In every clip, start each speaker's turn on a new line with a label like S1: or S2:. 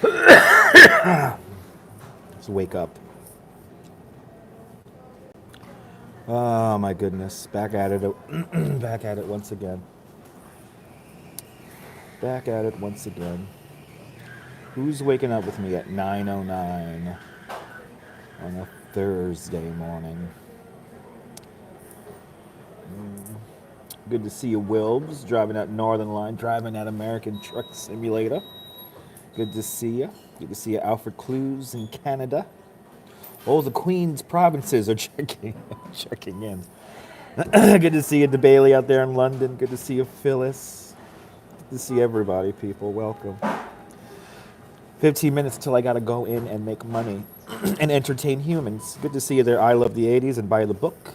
S1: Let's wake up. Oh my goodness. Back at it. Back at it once again. Back at it once again. Who's waking up with me at 9:09 on a Thursday morning? Good to see you, Wilbs, driving that Northern Line, driving that American Truck Simulator. Good to see you. Good to see you, Alfred Clues in Canada. All the Queen's provinces are checking in. Good to see you, DeBailey, out there in London. Good to see you, Phyllis. Good to see everybody, people. Welcome. 15 minutes till I gotta go in and make money and entertain humans. Good to see you there. I love the 80s and buy the book.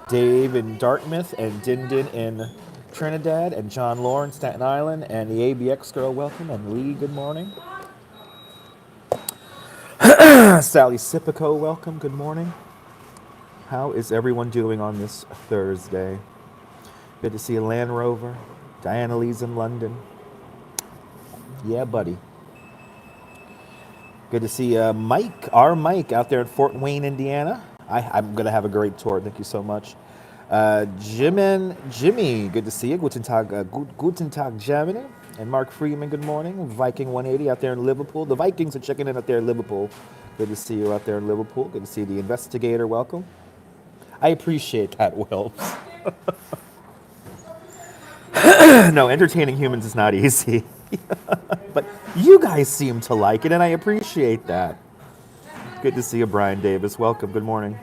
S1: Dave in Dartmouth and Din Din in Trinidad and John Law in Staten Island and the ABX girl, welcome. And Lee, good morning. Sally Sipico, welcome. Good morning. How is everyone doing on this Thursday? Good to see you, Land Rover. Diana Lee's in London. Yeah, buddy. Good to see Mike, our Mike, out there in Fort Wayne, Indiana. I'm going to have a great tour. Thank you so much. Jimmy, good to see you. Guten Tag, Guten Tag, Germany. And Mark Freeman, good morning. Viking 180 out there in Liverpool. The Vikings are checking in out there in Liverpool. Good to see you out there in Liverpool. Good to see the investigator. Welcome. I appreciate that, Will. No, entertaining humans is not easy. But you guys seem to like it, and I appreciate that. Good to see you, Brian Davis. Welcome. Good morning.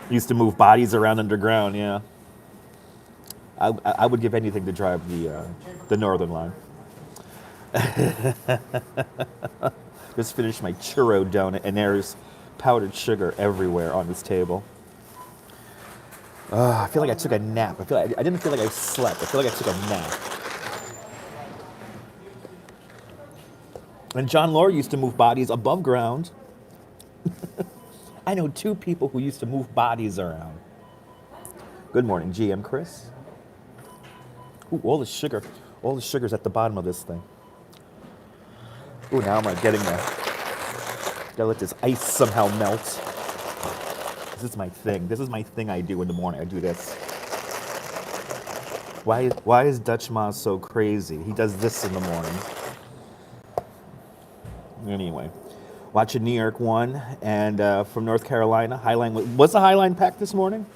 S1: Used to move bodies around underground, yeah. I would give anything to drive the Northern Line. Just finished my churro donut, and there's powdered sugar everywhere on this table. I feel like I took a nap. I didn't feel like I slept. I feel like I took a nap. And John Law used to move bodies above ground. I know two people who used to move bodies around. Good morning, GM Chris. Ooh, all the sugar's at the bottom of this thing. Ooh, now I'm getting there. Gotta let this ice somehow melt. This is my thing. This is my thing I do in the morning. I do this. Why is dutchmazz so crazy? He does this in the morning. Anyway, watching New York 1 and from North Carolina. Highline was the Highline packed this morning?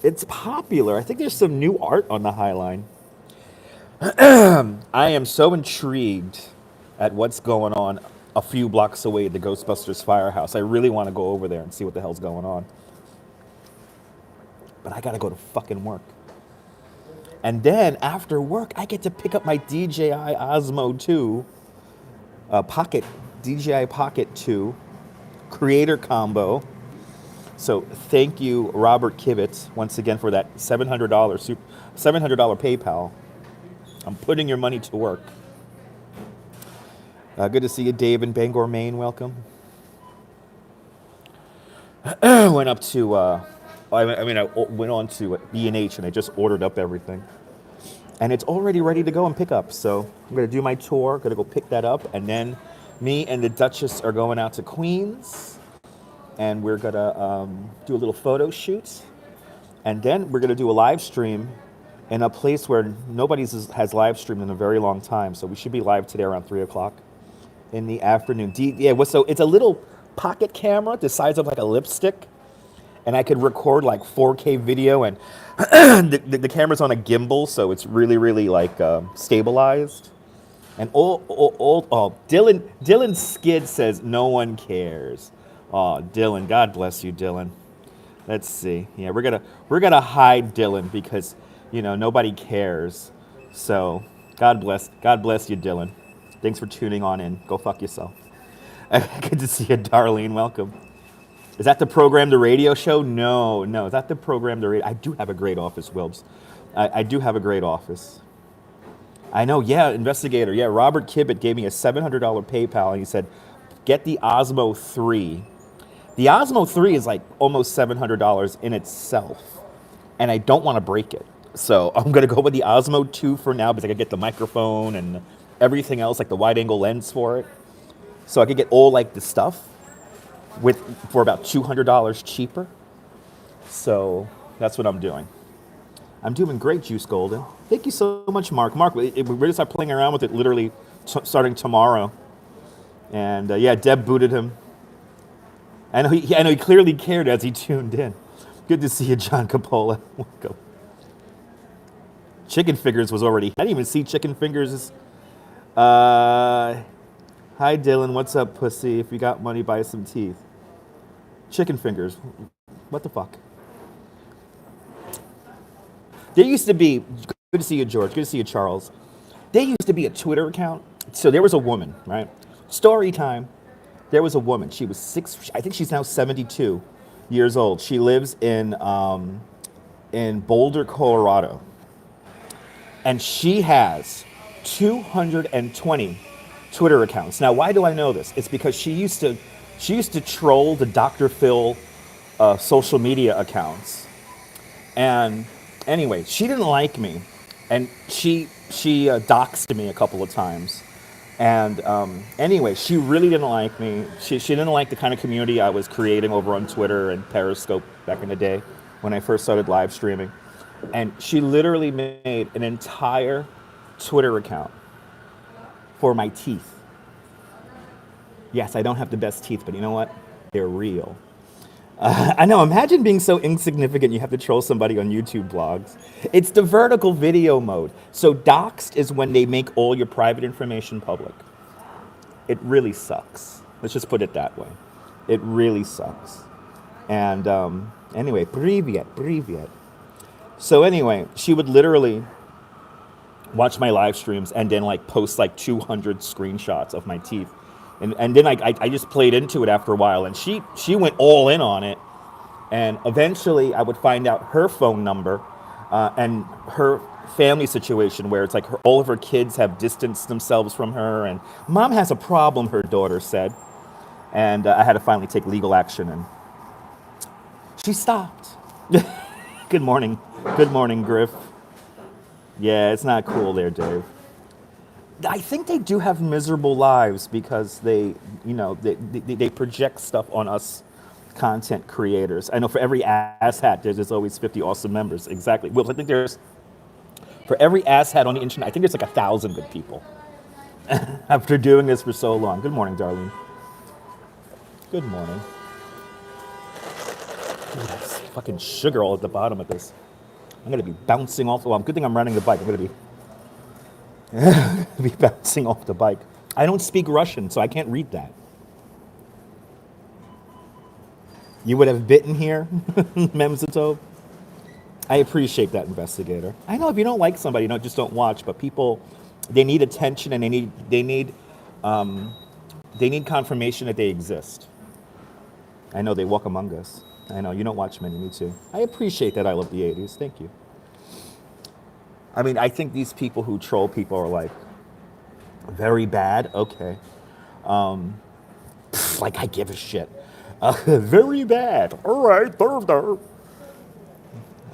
S1: It's popular. I think there's some new art on the Highline. I am so intrigued at what's going on a few blocks away at the Ghostbusters firehouse. I really want to go over there and see what the hell's going on. But I gotta go to fucking work. And then after work, I get to pick up my DJI Osmo 2 Pocket, DJI Pocket 2 creator combo. So thank you, Robert Kivitz, once again for that $700 PayPal. I'm putting your money to work. Good to see you, Dave in Bangor, Maine. Welcome. Went up to, I went on to B&H and I just ordered up everything. And it's already ready to go and pick up. So I'm going to do my tour, going to go pick that up. And then me and the Duchess are going out to Queens. And we're going to do a little photo shoot. And then we're going to do a live stream in a place where nobody has live streamed in a very long time. So we should be live today around 3 o'clock in the afternoon. So it's a little pocket camera the size of like a lipstick. And I could record like 4K video, and the camera's on a gimbal, so it's really, really like stabilized. And Dylan Skid says no one cares. Oh, Dylan, God bless you, Dylan. Let's see. Yeah, we're gonna hide Dylan because nobody cares. So God bless you, Dylan. Thanks for tuning on in. Go fuck yourself. Good to see you, Darlene. Welcome. Is that the program, the radio show? No. Is that the program, the radio? I do have a great office, Wilbs. I do have a great office. I know, yeah, investigator. Yeah, Robert Kibbett gave me a $700 PayPal, and he said, get the Osmo 3. The Osmo 3 is like almost $700 in itself, and I don't want to break it. So I'm going to go with the Osmo 2 for now because I can get the microphone and everything else, like the wide angle lens for it. So I could get all like the stuff for about $200 cheaper. So that's what I'm doing. I'm doing great, Juice Golden. Thank you so much, Mark. Mark, we're going to start playing around with it literally starting tomorrow. And yeah, Deb booted him. I know he clearly cared as he tuned in. Good to see you, John Capola. Welcome. Chicken Fingers was already. I didn't even see Chicken Fingers. Hi, Dylan. What's up, pussy? If you got money, buy some teeth. Chicken Fingers. What the fuck? There used to be. Good to see you, George. Good to see you, Charles. There used to be a Twitter account. So there was a woman, right? Story time. There was a woman. She was I think she's now 72 years old. She lives in Boulder, Colorado. And she has 220 Twitter accounts. Now, why do I know this? It's because she used to troll the Dr. Phil social media accounts. And anyway, she didn't like me, and she doxed me a couple of times. And anyway, she really didn't like me. She didn't like the kind of community I was creating over on Twitter and Periscope back in the day when I first started live streaming. And she literally made an entire Twitter account for my teeth. Yes, I don't have the best teeth, but you know what? They're real. I know, imagine being so insignificant you have to troll somebody on YouTube blogs. It's the vertical video mode. So doxed is when they make all your private information public. It really sucks. Let's just put it that way. It really sucks. And anyway, привет. So anyway, she would literally watch my live streams and then like post like 200 screenshots of my teeth. And then I just played into it after a while, and she went all in on it. And eventually I would find out her phone number and her family situation, where it's like all of her kids have distanced themselves from her, and mom has a problem, her daughter said. And I had to finally take legal action, and she stopped. Good morning, Griff. Yeah, it's not cool there, Dave. I think they do have miserable lives because they project stuff on us content creators. I know for every asshat, there's always 50 awesome members. Exactly. Well, I think for every asshat on the internet, I think there's like 1,000 good people. After doing this for so long. Good morning, Darlene. Good morning. Ooh, that's fucking sugar all at the bottom of this. I'm gonna be bouncing off. Well, good thing I'm running the bike. I'm gonna be bouncing off the bike. I don't speak Russian, so I can't read that. You would have bitten here, Memzatov. I appreciate that, investigator. I know if you don't like somebody, just don't watch. But people, they need attention, and they need confirmation that they exist. I know they walk among us. I know you don't watch many. Me too. I appreciate that. I love the 80s. Thank you. I mean, I think these people who troll people are like very bad. Okay. Like I give a shit. Very bad. All right.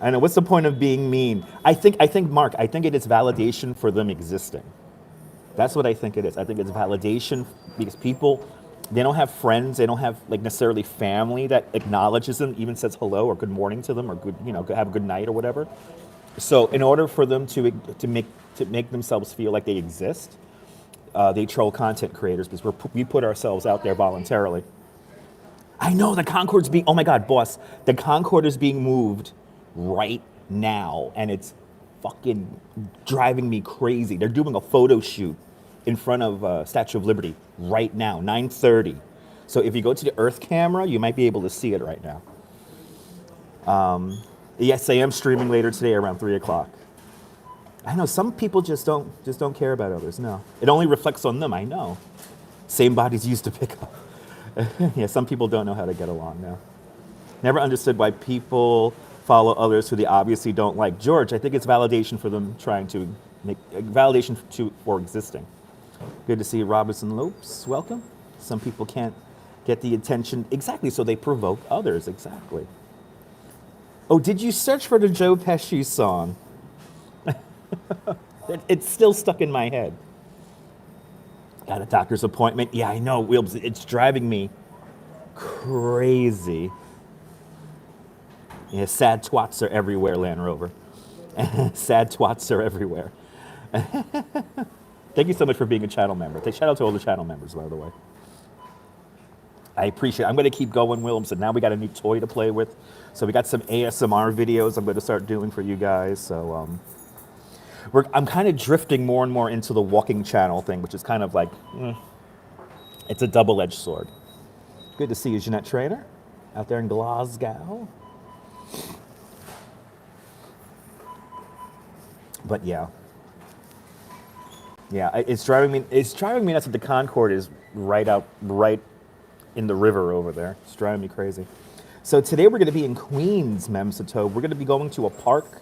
S1: I know. What's the point of being mean? I think, Mark, I think it is validation for them existing. That's what I think it is. I think it's validation because people, they don't have friends. They don't have like necessarily family that acknowledges them, even says hello or good morning to them or good, have a good night or whatever. So in order for them to make themselves feel like they exist, they troll content creators because we put ourselves out there voluntarily. I know the Concorde's being, oh my God, boss, the Concorde is being moved right now, and it's fucking driving me crazy. They're doing a photo shoot in front of Statue of Liberty right now, 9:30. So if you go to the Earth camera, you might be able to see it right now. Yes, I am streaming later today around 3 o'clock. I know some people just don't care about others. No, it only reflects on them. I know. Same bodies used to pick up. Yeah, some people don't know how to get along now. Never understood why people follow others who they obviously don't like. George, I think it's validation for them trying to make validation for existing. Good to see you, Robinson Lopes. Welcome. Some people can't get the attention exactly, so they provoke others. Exactly. Oh, did you search for the Joe Pesci song? It's still stuck in my head. Got a doctor's appointment. Yeah, I know, Wilbs. It's driving me crazy. Yeah, sad twats are everywhere, Land Rover. Sad twats are everywhere. Thank you so much for being a channel member. Shout out to all the channel members, by the way. I appreciate it. I'm going to keep going, Wilms, and now we got a new toy to play with. So we got some ASMR videos I'm going to start doing for you guys. So I'm kind of drifting more and more into the walking channel thing, which is kind of like, it's a double-edged sword. Good to see you, Jeanette Trainer, out there in Glasgow. But yeah, it's driving me. It's driving me nuts that the Concorde is right in the river over there. It's driving me crazy. So today we're going to be in Queens, Memsato. We're going to be going to a park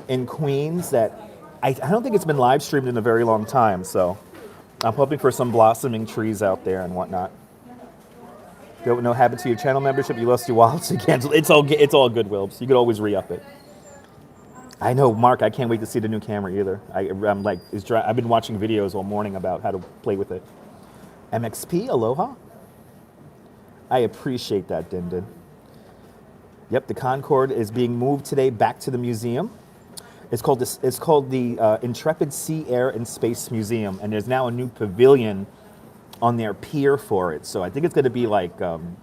S1: in Queens that I don't think it's been live streamed in a very long time. So I'm hoping for some blossoming trees out there and whatnot. No habit to your channel membership. You lost your wallet, so you cancel. It's all good, Wilbs. You could always re-up it. I know, Mark. I can't wait to see the new camera either. I'm like, I've been watching videos all morning about how to play with it. MXP, aloha. I appreciate that, Din. Yep, the Concorde is being moved today back to the museum. It's called the Intrepid Sea, Air, and Space Museum, and there's now a new pavilion on their pier for it. So I think it's going to be like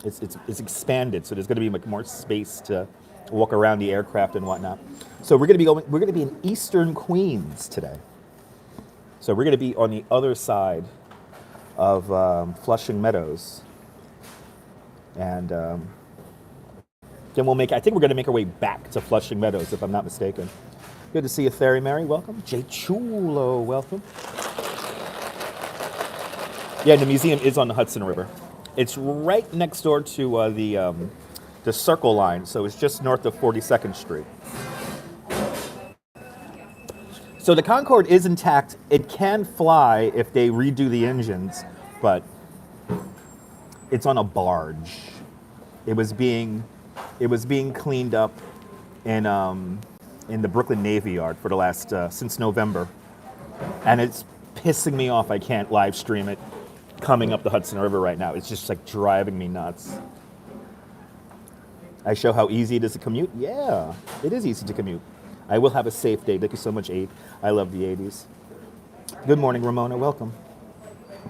S1: it's expanded, so there's going to be like more space to walk around the aircraft and whatnot. So we're going to be in Eastern Queens today. So we're going to be on the other side of Flushing Meadows, and then I think we're going to make our way back to Flushing Meadows, if I'm not mistaken. Good to see you, Fairy Mary. Welcome. Jay Chulo, welcome. Yeah, the museum is on the Hudson River. It's right next door to the Circle Line, so it's just north of 42nd Street. So the Concorde is intact. It can fly if they redo the engines, but it's on a barge. It was being cleaned up in the Brooklyn Navy Yard for the last since November, and it's pissing me off. I can't live stream it coming up the Hudson River right now. It's just like driving me nuts. I show how easy it is to commute. Yeah, it is easy to commute. I will have a safe day. Thank you so much, Aid. I love the 80s. Good morning, Ramona. Welcome.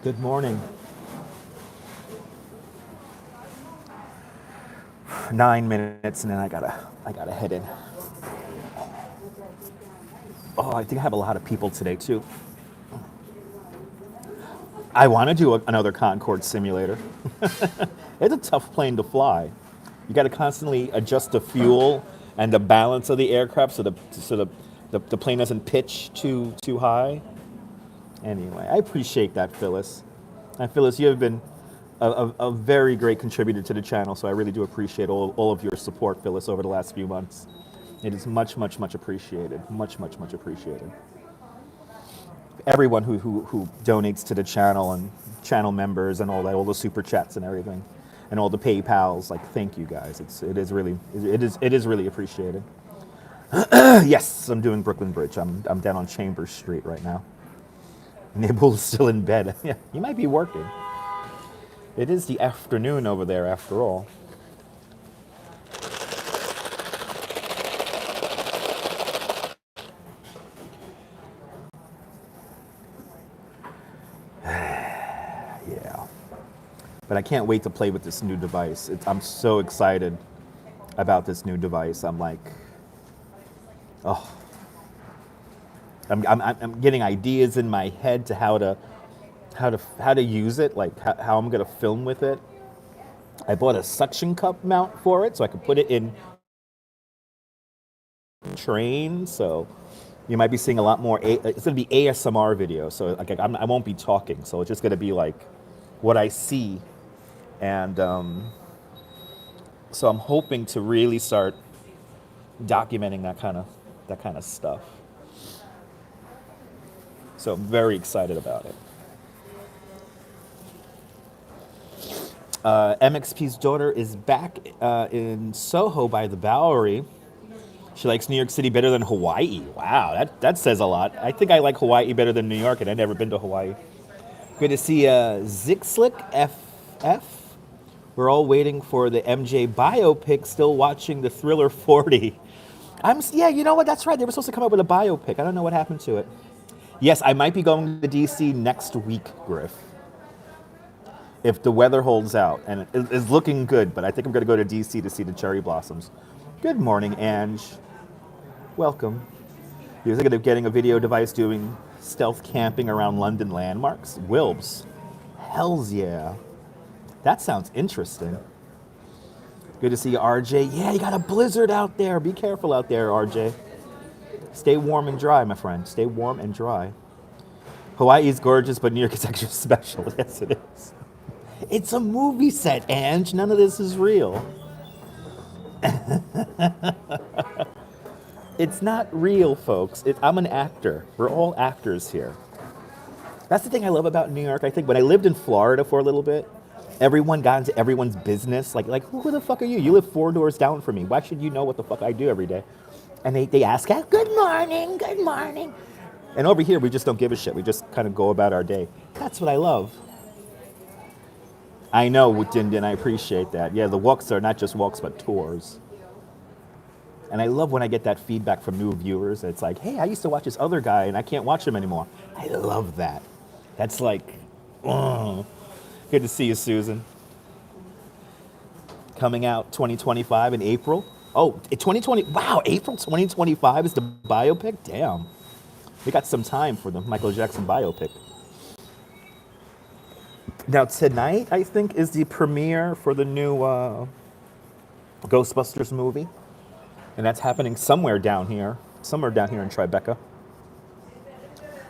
S1: Good morning. 9 minutes, and then I gotta head in. Oh, I think I have a lot of people today too. I want to do another Concorde simulator. It's a tough plane to fly. You got to constantly adjust the fuel and the balance of the aircraft so the plane doesn't pitch too high. Anyway, I appreciate that, Phyllis. And Phyllis, you have been a very great contributor to the channel, so I really do appreciate all of your support, Phyllis, over the last few months. It is much, much, much appreciated. Much, much, much appreciated. Everyone who donates to the channel and channel members and all that, all the super chats and everything, and all the PayPals, like, thank you guys. It is really appreciated. Yes, I'm doing Brooklyn Bridge. I'm down on Chambers Street right now. Nibble is still in bed. Yeah, he might be working. It is the afternoon over there, after all. Yeah. But I can't wait to play with this new device. I'm so excited about this new device. I'm like, oh. I'm getting ideas in my head to how to use it, like how I'm gonna film with it. I bought a suction cup mount for it so I could put it in train. So you might be seeing a lot more. It's gonna be ASMR video. So like I won't be talking. So it's just gonna be like what I see, and so I'm hoping to really start documenting that kind of stuff. So I'm very excited about it. MXP's daughter is back in Soho by the Bowery. She likes New York City better than Hawaii. Wow, that says a lot. I think I like Hawaii better than New York, and I've never been to Hawaii. Good to see Zixlick FF. We're all waiting for the MJ biopic, still watching the Thriller 40. Yeah, you know what? That's right. They were supposed to come up with a biopic. I don't know what happened to it. Yes, I might be going to DC next week, Griff, if the weather holds out. And it is looking good, but I think I'm going to go to DC to see the cherry blossoms. Good morning, Ange. Welcome. You're thinking of getting a video device doing stealth camping around London landmarks? Wilbs. Hells yeah. That sounds interesting. Good to see you, RJ. Yeah, you got a blizzard out there. Be careful out there, RJ. Stay warm and dry, my friend. Stay warm and dry. Hawaii's gorgeous, but New York is extra special. Yes, it is. It's a movie set, Ange. None of this is real. It's not real, folks. I'm an actor. We're all actors here. That's the thing I love about New York. I think when I lived in Florida for a little bit, everyone got into everyone's business. Like who the fuck are you? You live 4 doors down from me. Why should you know what the fuck I do every day? And they ask, good morning, good morning. And over here, we just don't give a shit. We just kind of go about our day. That's what I love. I know, Din, I appreciate that. Yeah, the walks are not just walks, but tours. And I love when I get that feedback from new viewers. It's like, hey, I used to watch this other guy, and I can't watch him anymore. I love that. That's like, good to see you, Susan. Coming out 2025 in April. Oh, 2020, wow, April 2025 is the biopic? Damn. We got some time for the Michael Jackson biopic. Now, tonight, I think, is the premiere for the new Ghostbusters movie. And that's happening somewhere down here in Tribeca,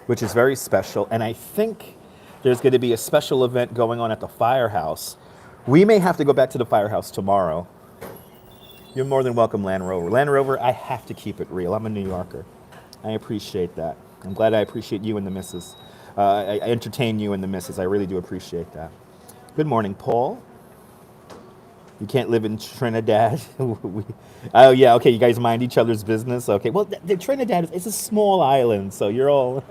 S1: which is very special. And I think there's going to be a special event going on at the firehouse. We may have to go back to the firehouse tomorrow. You're more than welcome, Land Rover. Land Rover, I have to keep it real. I'm a New Yorker. I appreciate that. I'm glad I appreciate you and the missus. I entertain you and the missus. I really do appreciate that. Good morning, Paul. You can't live in Trinidad. Oh, yeah, okay, you guys mind each other's business? Okay, well, the Trinidad, it's a small island, so you're all...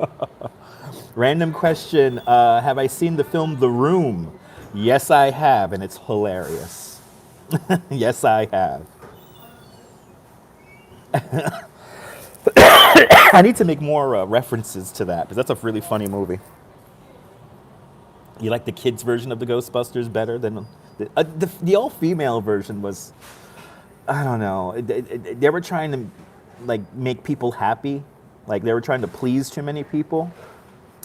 S1: Random question, have I seen the film The Room? Yes, I have, and it's hilarious. Yes, I have. I need to make more references to that, because that's a really funny movie. You like the kids' version of the Ghostbusters better than... The all-female version was, I don't know. They were trying to, make people happy. Like, they were trying to please too many people.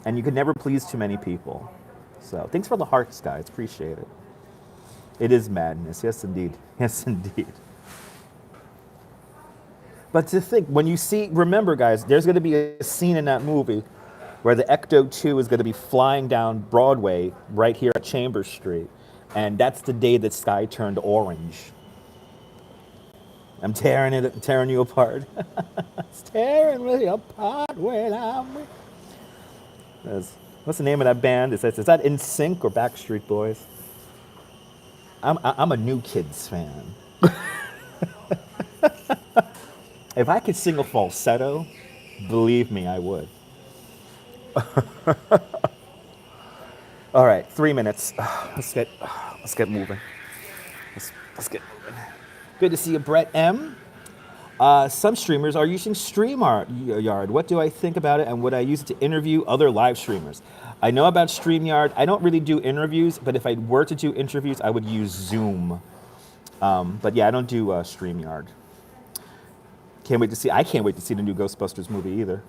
S1: And you could never please too many people. So, thanks for the hearts, guys. Appreciate it. It is madness. Yes, indeed. Yes, indeed. But to think, remember, guys, there's going to be a scene in that movie where the Ecto 2 is going to be flying down Broadway right here at Chambers Street. And that's the day that sky turned orange. I'm tearing you apart. It's tearing me apart when I'm with... What's the name of that band? Is that NSYNC or Backstreet Boys? I'm a New Kids fan. If I could sing a falsetto, believe me, I would. All right, 3 minutes. Let's get moving. Let's get moving. Good to see you, Brett M. Some streamers are using StreamYard. What do I think about it, and would I use it to interview other live streamers? I know about StreamYard. I don't really do interviews, but if I were to do interviews, I would use Zoom. But yeah, I don't do StreamYard. I can't wait to see the new Ghostbusters movie either.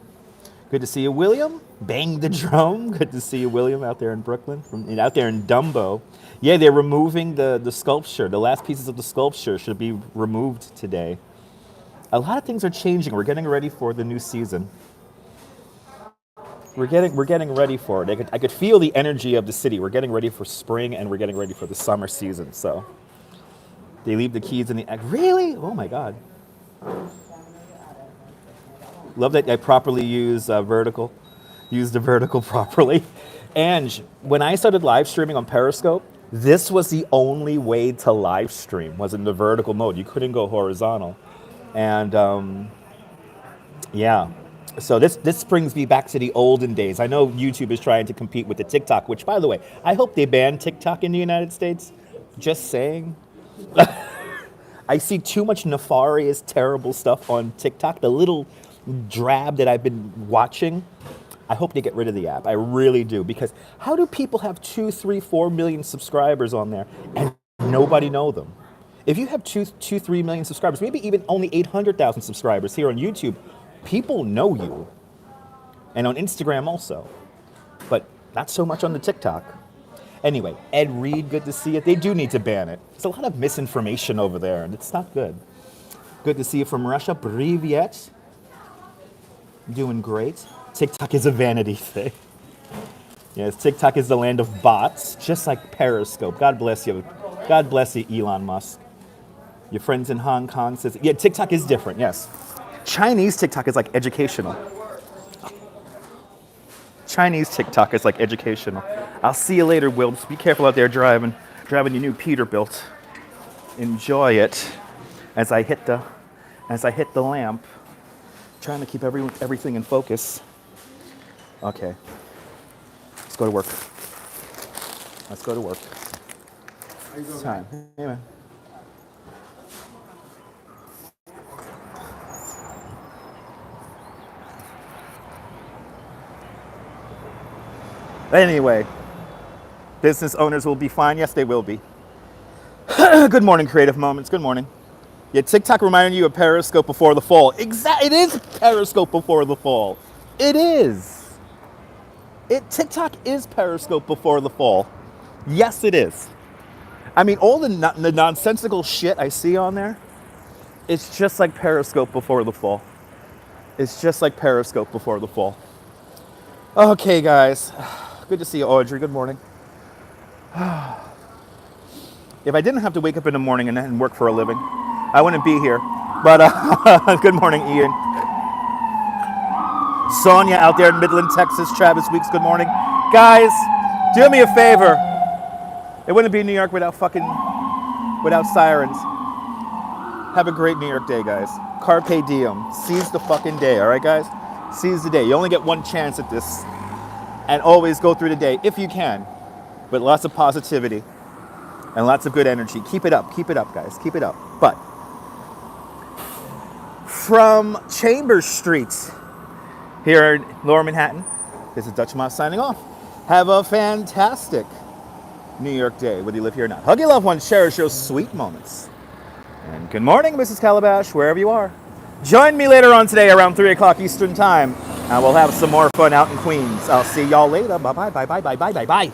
S1: Good to see you, William. Bang the drum. Good to see you, William, out there in Brooklyn, out there in Dumbo. Yeah, they're removing the sculpture. The last pieces of the sculpture should be removed today. A lot of things are changing. We're getting ready for the new season. We're getting ready for it. I could feel the energy of the city. We're getting ready for spring, and we're getting ready for the summer season. So they leave the keys in the... Really? Oh, my God. Love that I properly use vertical. Use the vertical properly. And when I started live streaming on Periscope, this was the only way to live stream, was in the vertical mode. You couldn't go horizontal. And yeah, So this brings me back to the olden days. I know YouTube is trying to compete with the TikTok, which, by the way, I hope they ban TikTok in the United States. Just saying. I see too much nefarious, terrible stuff on TikTok. The little drab that I've been watching, I hope they get rid of the app. I really do. Because how do people have 2, 3, 4 million subscribers on there and nobody know them? If you have 3 million subscribers, maybe even only 800,000 subscribers here on YouTube, people know you. And on Instagram also. But not so much on the TikTok. Anyway, Ed Reed, good to see it. They do need to ban it. There's a lot of misinformation over there, and it's not good. Good to see you from Russia. Privyet. Doing great. TikTok is a vanity thing. Yes, TikTok is the land of bots, just like Periscope. God bless you. God bless you, Elon Musk. Your friends in Hong Kong says, yeah, TikTok is different, yes. Chinese TikTok is like educational. Chinese TikTok is like educational. I'll see you later, Will. Just be careful out there driving your new Peterbilt. Enjoy it as I hit the lamp, trying to keep everything in focus. Okay, let's go to work. Let's go to work. It's time. Hey, man. Anyway, business owners will be fine. Yes, they will be. Good morning, Creative Moments. Good morning. Yeah, TikTok reminded you of Periscope before the fall. It is Periscope before the fall. It is. TikTok is Periscope before the fall. Yes, it is. I mean, all the nonsensical shit I see on there, it's just like Periscope before the fall. It's just like Periscope before the fall. Okay, guys. Good to see you, Audrey. Good morning. If I didn't have to wake up in the morning and work for a living, I wouldn't be here. But good morning, Ian. Sonia out there in Midland, Texas. Travis Weeks, good morning. Guys, do me a favor. It wouldn't be New York without sirens. Have a great New York day, guys. Carpe diem. Seize the fucking day, all right, guys? Seize the day. You only get one chance at this. And always go through the day, if you can, with lots of positivity and lots of good energy. Keep it up, guys. Keep it up. But from Chambers Street here in Lower Manhattan, this is dutchmazz signing off. Have a fantastic New York day, whether you live here or not. Hug your loved ones, cherish your sweet moments. And good morning, Mrs. Calabash, wherever you are. Join me later on today around 3 o'clock Eastern Time, and we'll have some more fun out in Queens. I'll see y'all later. Bye-bye, bye-bye, bye-bye, bye-bye.